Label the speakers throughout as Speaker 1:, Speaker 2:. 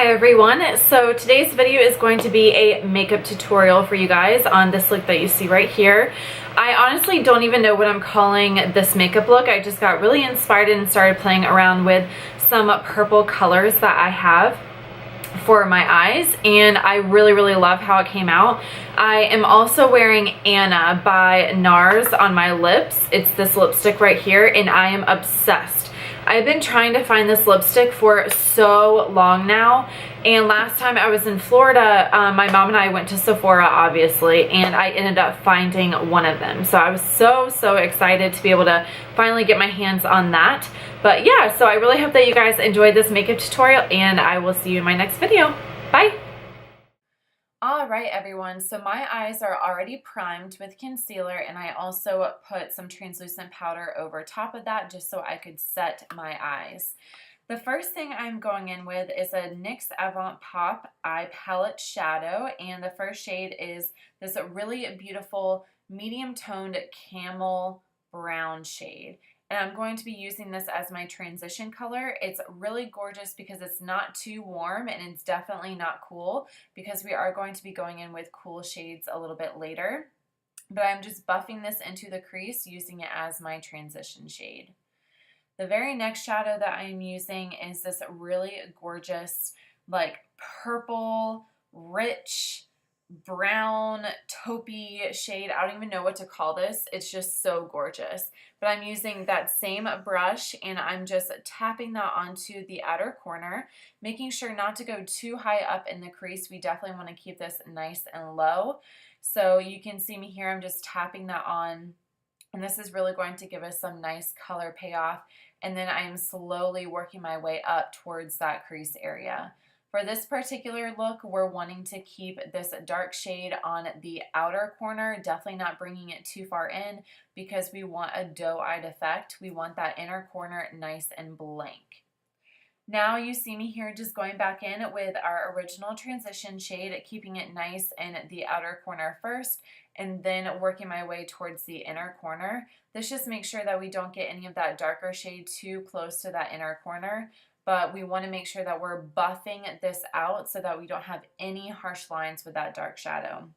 Speaker 1: Hi everyone, so today's video is going to be a makeup tutorial for you guys on this look that you see right here. I honestly don't even know what I'm calling this makeup look. I just got really inspired and started playing around with some purple colors that I have for my eyes, and I really love how it came out. I am also wearing Anna by NARS on my lips. It's this lipstick right here, and I am obsessed. I've been trying to find this lipstick for so long now, and last time I was in Florida, my mom and I went to Sephora, obviously, and I ended up finding one of them. So I was so excited to be able to finally get my hands on that. But yeah, so I really hope that you guys enjoyed this makeup tutorial, and I will see you in my next video. Bye! Alright everyone, so my eyes are already primed with concealer, and I also put some translucent powder over top of that just so I could set my eyes. The first thing I'm going in with is a NYX Avant Pop Eye Palette Shadow, and the first shade is this really beautiful medium toned camel brown shade. And I'm going to be using this as my transition color. It's really gorgeous because it's not too warm, and it's definitely not cool because we are going to be going in with cool shades a little bit later. But I'm just buffing this into the crease using it as my transition shade. The very next shadow that I'm using is this really gorgeous, like purple, rich, brown taupey shade. I don't even know what to call this. It's just so gorgeous. But I'm using that same brush, and I'm just tapping that onto the outer corner, making sure not to go too high up in the crease. We definitely want to keep this nice and low. So you can see me here, I'm just tapping that on, and this is really going to give us some nice color payoff. And then I'm slowly working my way up towards that crease area. For this particular look, we're wanting to keep this dark shade on the outer corner, definitely not bringing it too far in because we want a doe-eyed effect. We want that inner corner nice and blank. Now you see me here just going back in with our original transition shade, keeping it nice in the outer corner first, and then working my way towards the inner corner. This just makes sure that we don't get any of that darker shade too close to that inner corner. But we want to make sure that we're buffing this out so that we don't have any harsh lines with that dark shadow.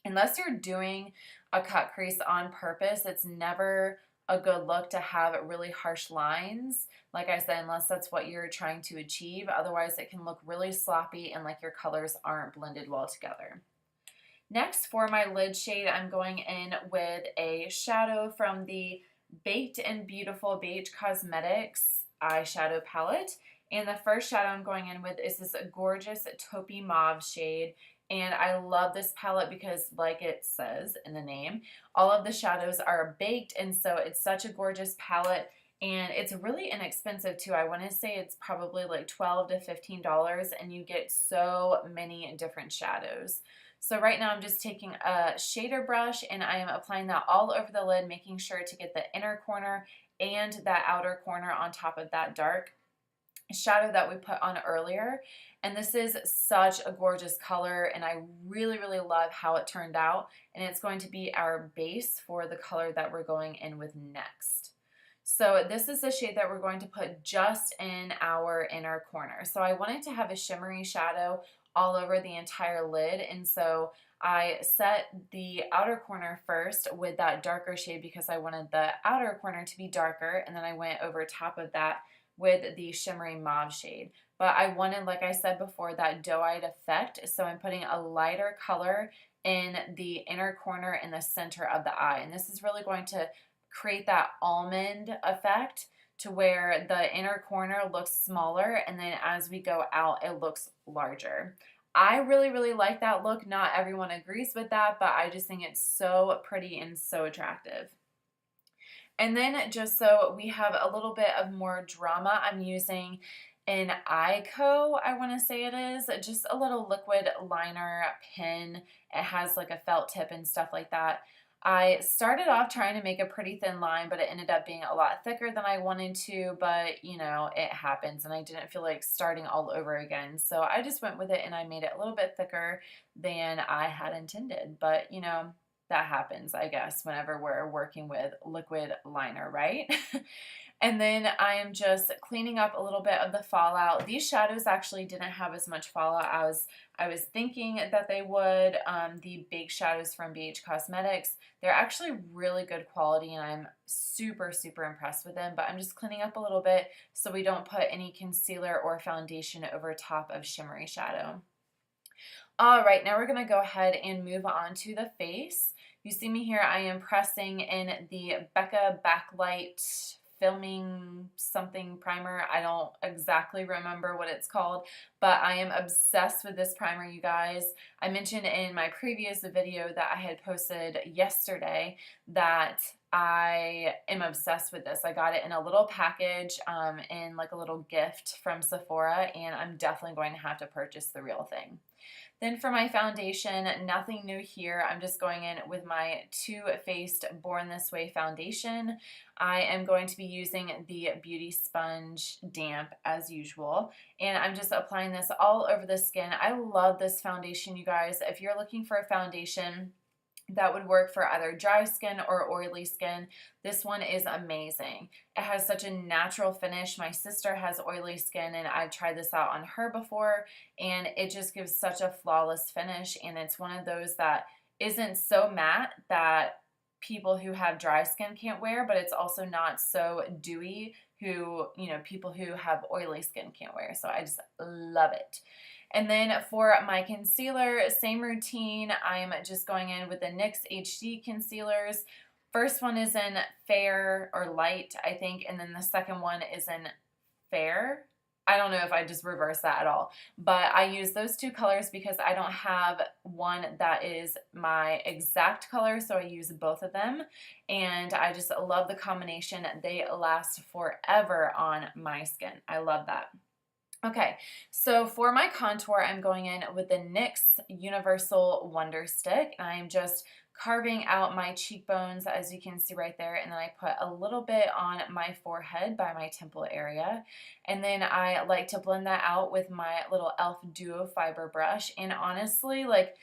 Speaker 1: Unless you're doing a cut crease on purpose, it's never a good look to have really harsh lines. Like I said, unless that's what you're trying to achieve. Otherwise, it can look really sloppy and like your colors aren't blended well together. Next, for my lid shade, I'm going in with a shadow from the Baked and Beautiful BH Cosmetics eyeshadow palette, and the first shadow I'm going in with is this gorgeous taupey mauve shade. And I love this palette because, like it says in the name, all of the shadows are baked, and so it's such a gorgeous palette, and it's really inexpensive too. I want to say it's probably like $12 to $15, and you get so many different shadows. So right now I'm just taking a shader brush, and I am applying that all over the lid, making sure to get the inner corner and that outer corner on top of that dark shadow that we put on earlier. And this is such a gorgeous color, and I really love how it turned out, and it's going to be our base for the color that we're going in with next. So this is the shade that we're going to put just in our inner corner. So I wanted to have a shimmery shadow all over the entire lid, and so I set the outer corner first with that darker shade because I wanted the outer corner to be darker, and then I went over top of that with the shimmery mauve shade. But I wanted, like I said before, that doe-eyed effect, so I'm putting a lighter color in the inner corner in the center of the eye, and this is really going to create that almond effect to where the inner corner looks smaller, and then as we go out, it looks larger. I really like that look. Not everyone agrees with that, but I just think it's so pretty and so attractive. And then just so we have a little bit of more drama, I'm using an Eyeko, I want to say it is, just a little liquid liner pen. It has like a felt tip and stuff like that. I started off trying to make a pretty thin line, but it ended up being a lot thicker than I wanted to, but you know, it happens, and I didn't feel like starting all over again. So I just went with it, and I made it a little bit thicker than I had intended, but you know, that happens, I guess, whenever we're working with liquid liner, right? And then I am just cleaning up a little bit of the fallout. These shadows actually didn't have as much fallout as I was thinking that they would. The big shadows from BH Cosmetics, they're actually really good quality and I'm super, super impressed with them. But I'm just cleaning up a little bit so we don't put any concealer or foundation over top of shimmery shadow. All right, now we're going to go ahead and move on to the face. You see me here, I am pressing in the Becca Backlight Filming something primer. I don't exactly remember what it's called, but I am obsessed with this primer, you guys. I mentioned in my previous video that I had posted yesterday that I am obsessed with this. I got it in a little package in like a little gift from Sephora, and I'm definitely going to have to purchase the real thing. Then for my foundation, nothing new here. I'm just going in with my Too Faced Born This Way foundation. I am going to be using the Beauty Sponge Damp as usual. And I'm just applying this all over the skin. I love this foundation, you guys. If you're looking for a foundation that would work for either dry skin or oily skin, this one is amazing. It has such a natural finish. My sister has oily skin and I've tried this out on her before, and it just gives such a flawless finish, and it's one of those that isn't so matte that people who have dry skin can't wear, but it's also not so dewy who, you know, people who have oily skin can't wear. So I just love it. And then for my concealer, same routine. I'm just going in with the NYX HD concealers. First one is in Fair or Light, I think, and then the second one is in Fair. I don't know if I just reversed that at all, but I use those two colors because I don't have one that is my exact color, so I use both of them, and I just love the combination. They last forever on my skin. I love that. Okay, so for my contour, I'm going in with the NYX Universal Wonder Stick. I'm just carving out my cheekbones, as you can see right there, and then I put a little bit on my forehead by my temple area, and then I like to blend that out with my little e.l.f. Duo Fiber brush. And honestly, like,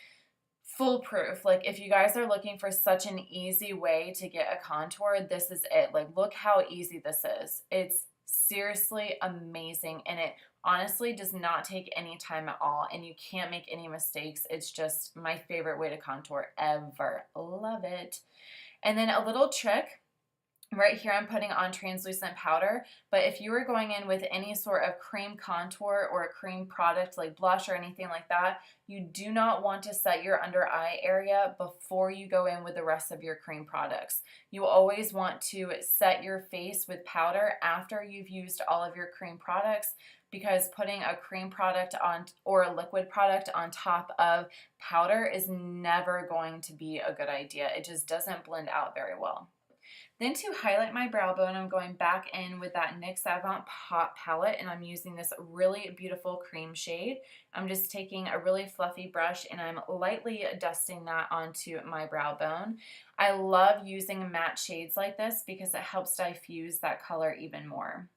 Speaker 1: foolproof. Like, if you guys are looking for such an easy way to get a contour, this is it. Like, look how easy this is. It's seriously amazing, and it honestly does not take any time at all, and you can't make any mistakes. It's just my favorite way to contour ever. Love it. And then a little trick. Right here I'm putting on translucent powder, but if you were going in with any sort of cream contour or a cream product like blush or anything like that, you do not want to set your under eye area before you go in with the rest of your cream products. You always want to set your face with powder after you've used all of your cream products, because putting a cream product on or a liquid product on top of powder is never going to be a good idea. It just doesn't blend out very well. Then to highlight my brow bone, I'm going back in with that NYX Avant Pot palette, and I'm using this really beautiful cream shade. I'm just taking a really fluffy brush and I'm lightly dusting that onto my brow bone. I love using matte shades like this because it helps diffuse that color even more.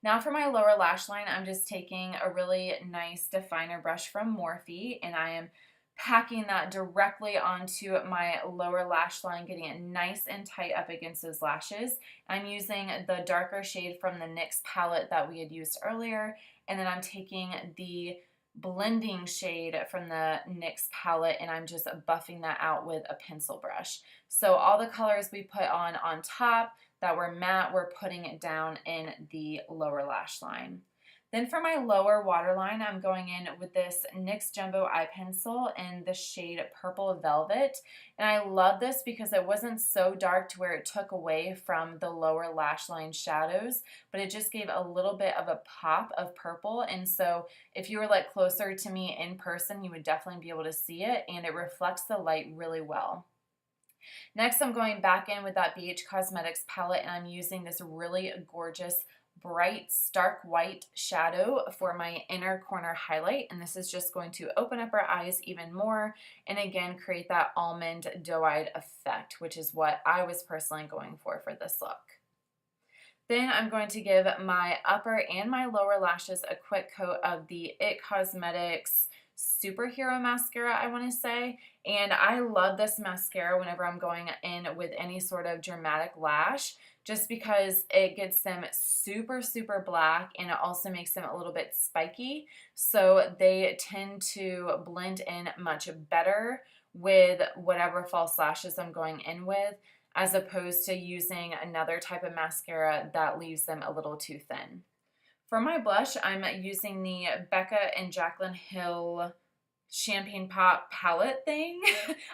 Speaker 1: Now for my lower lash line, I'm just taking a really nice definer brush from Morphe, and I am packing that directly onto my lower lash line, getting it nice and tight up against those lashes. I'm using the darker shade from the NYX palette that we had used earlier, and then I'm taking the blending shade from the NYX palette and I'm just buffing that out with a pencil brush. So all the colors we put on top that were matte, we're putting it down in the lower lash line. Then for my lower waterline, I'm going in with this NYX Jumbo Eye Pencil in the shade Purple Velvet. And I love this because it wasn't so dark to where it took away from the lower lash line shadows, but it just gave a little bit of a pop of purple. And so if you were like closer to me in person, you would definitely be able to see it, and it reflects the light really well. Next, I'm going back in with that BH Cosmetics palette, and I'm using this really gorgeous bright stark white shadow for my inner corner highlight, and this is just going to open up our eyes even more and again create that almond doe-eyed effect, which is what I was personally going for this look. Then I'm going to give my upper and my lower lashes a quick coat of the IT Cosmetics Superhero Mascara, I want to say, And I love this mascara whenever I'm going in with any sort of dramatic lash, just because it gets them super, super black, and it also makes them a little bit spiky. So they tend to blend in much better with whatever false lashes I'm going in with, as opposed to using another type of mascara that leaves them a little too thin. For my blush, I'm using the Becca and Jaclyn Hill Champagne Pop palette thing.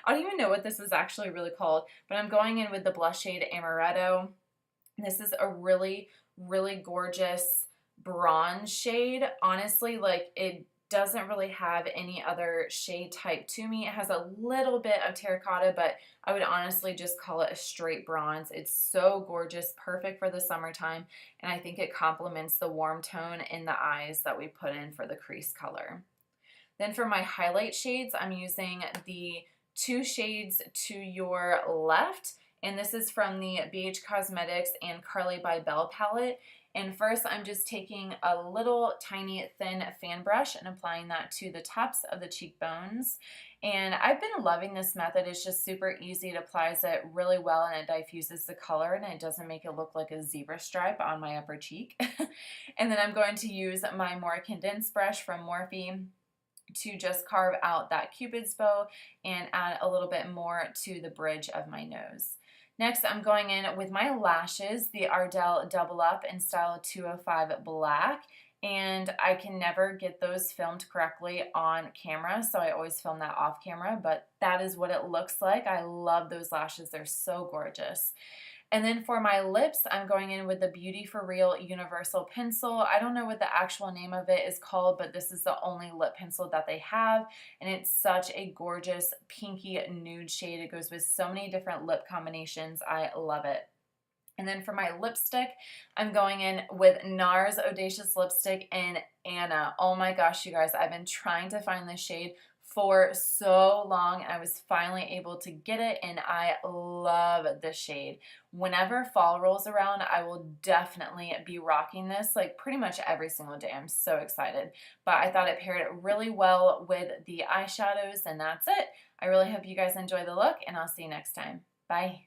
Speaker 1: I don't even know what this is actually really called, but I'm going in with the blush shade Amaretto. This is a really, really gorgeous bronze shade. Honestly, like, it doesn't really have any other shade type to me. It has a little bit of terracotta, but I would honestly just call it a straight bronze. It's so gorgeous, perfect for the summertime, and I think it complements the warm tone in the eyes that we put in for the crease color. Then for my highlight shades, I'm using the two shades to your left, and this is from the BH Cosmetics and Carli Bybel palette. And first, I'm just taking a little tiny thin fan brush and applying that to the tops of the cheekbones. And I've been loving this method. It's just super easy. It applies it really well, and it diffuses the color, and it doesn't make it look like a zebra stripe on my upper cheek. And then I'm going to use my more condensed brush from Morphe to just carve out that Cupid's bow and add a little bit more to the bridge of my nose. Next, I'm going in with my lashes, the Ardell Double Up in style 205 Black, and I can never get those filmed correctly on camera, so I always film that off camera, but that is what it looks like. I love those lashes. They're so gorgeous. And then for my lips, I'm going in with the Beauty For Real Universal Pencil. I don't know what the actual name of it is called, but this is the only lip pencil that they have, and it's such a gorgeous pinky nude shade. It goes with so many different lip combinations. I love it. And then for my lipstick, I'm going in with NARS Audacious Lipstick in Anna. Oh my gosh, you guys, I've been trying to find this shade for so long, and I was finally able to get it, and I love the shade. Whenever fall rolls around, I will definitely be rocking this like pretty much every single day. I'm so excited. But I thought it paired really well with the eyeshadows, and that's it. I really hope you guys enjoy the look, and I'll see you next time. Bye.